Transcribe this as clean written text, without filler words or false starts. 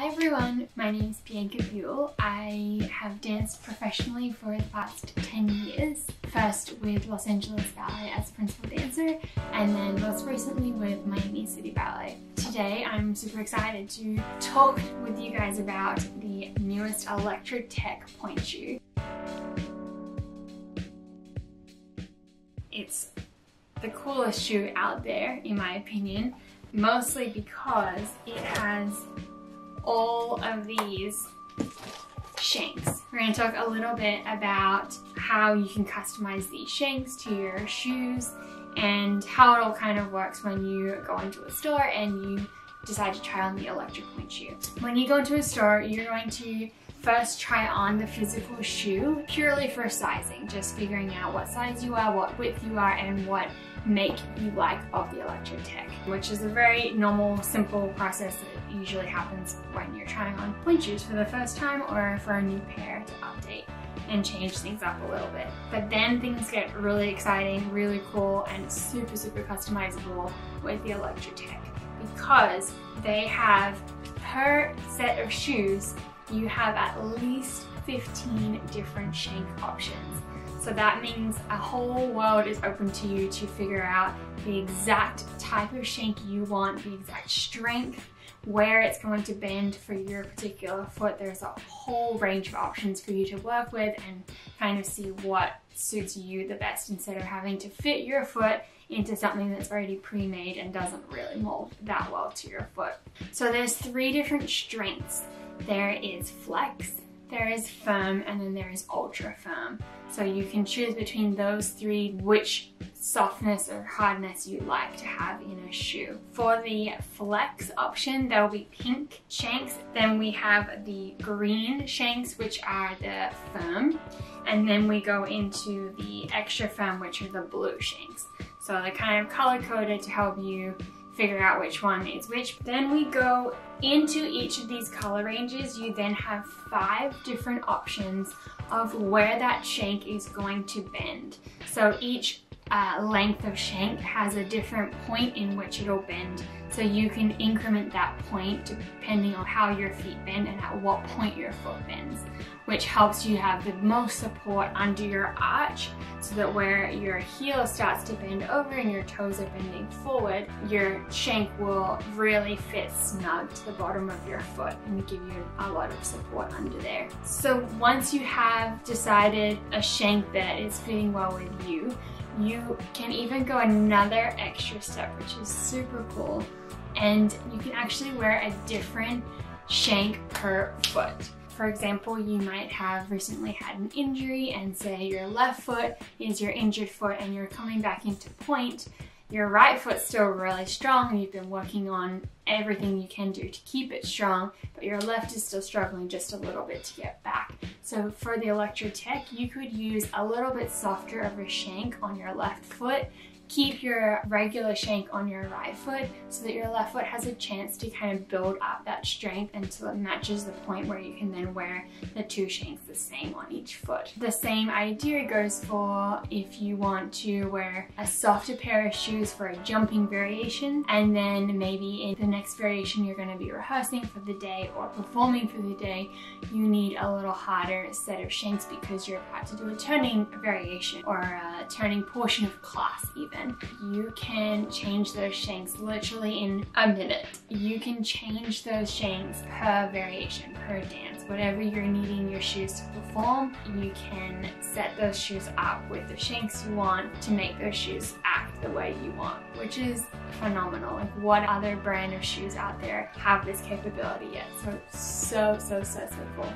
Hi everyone, my name is Bianca Bulle. I have danced professionally for the past 10 years. First with Los Angeles Ballet as principal dancer, and then most recently with Miami City Ballet. Today I'm super excited to talk with you guys about the newest Elektra Tech pointe shoe. It's the coolest shoe out there in my opinion, mostly because it has all of these shanks. We're going to talk a little bit about how you can customize these shanks to your shoes and how it all kind of works when you go into a store and you decide to try on the Elektra pointe shoe. When you go into a store, you're going to first try on the physical shoe purely for sizing, just figuring out what size you are, what width you are, and what make you like of the Elektra Tech, which is a very normal, simple process that usually happens when you're trying on pointe shoes for the first time or for a new pair to update and change things up a little bit. But then things get really exciting, really cool, and super customizable with the Elektra Tech because they have, per set of shoes, you have at least 15 different shank options. So that means a whole world is open to you to figure out the exact type of shank you want, the exact strength, where it's going to bend for your particular foot. There's a whole range of options for you to work with and kind of see what suits you the best instead of having to fit your foot into something that's already pre-made and doesn't really mold that well to your foot. So there's 3 different strengths. There is flex, there is firm, and then there is ultra firm. So you can choose between those 3 which softness or hardness you like to have in a shoe. For the flex option, there will be pink shanks. Then we have the green shanks, which are the firm. And then we go into the extra firm, which are the blue shanks. So they're kind of color coded to help you figure out which one is which. Then we go into each of these color ranges. You then have 5 different options of where that shank is going to bend. So each length of shank has a different point in which it'll bend. So you can increment that point depending on how your feet bend and at what point your foot bends, which helps you have the most support under your arch so that where your heel starts to bend over and your toes are bending forward, your shank will really fit snug to the bottom of your foot and give you a lot of support under there. So once you have decided a shank that is fitting well with you, you can even go another extra step, which is super cool, and you can actually wear a different shank per foot. For example, you might have recently had an injury and say your left foot is your injured foot and you're coming back into pointe. Your right foot's still really strong and you've been working on everything you can do to keep it strong, but your left is still struggling just a little bit to get back. So for the Elektra Tech, you could use a little bit softer of a shank on your left foot, keep your regular shank on your right foot so that your left foot has a chance to kind of build up that strength until it matches the point where you can then wear the 2 shanks the same on each foot. The same idea goes for if you want to wear a softer pair of shoes for a jumping variation, and then maybe in the next variation you're going to be rehearsing for the day or performing for the day, you need a little harder set of shanks because you're about to do a turning variation or a turning portion of class even. You can change those shanks literally in a minute. You can change those shanks per variation, per dance. Whatever you're needing your shoes to perform, you can set those shoes up with the shanks you want to make those shoes act the way you want, which is phenomenal. Like, what other brand of shoes out there have this capability yet? So cool.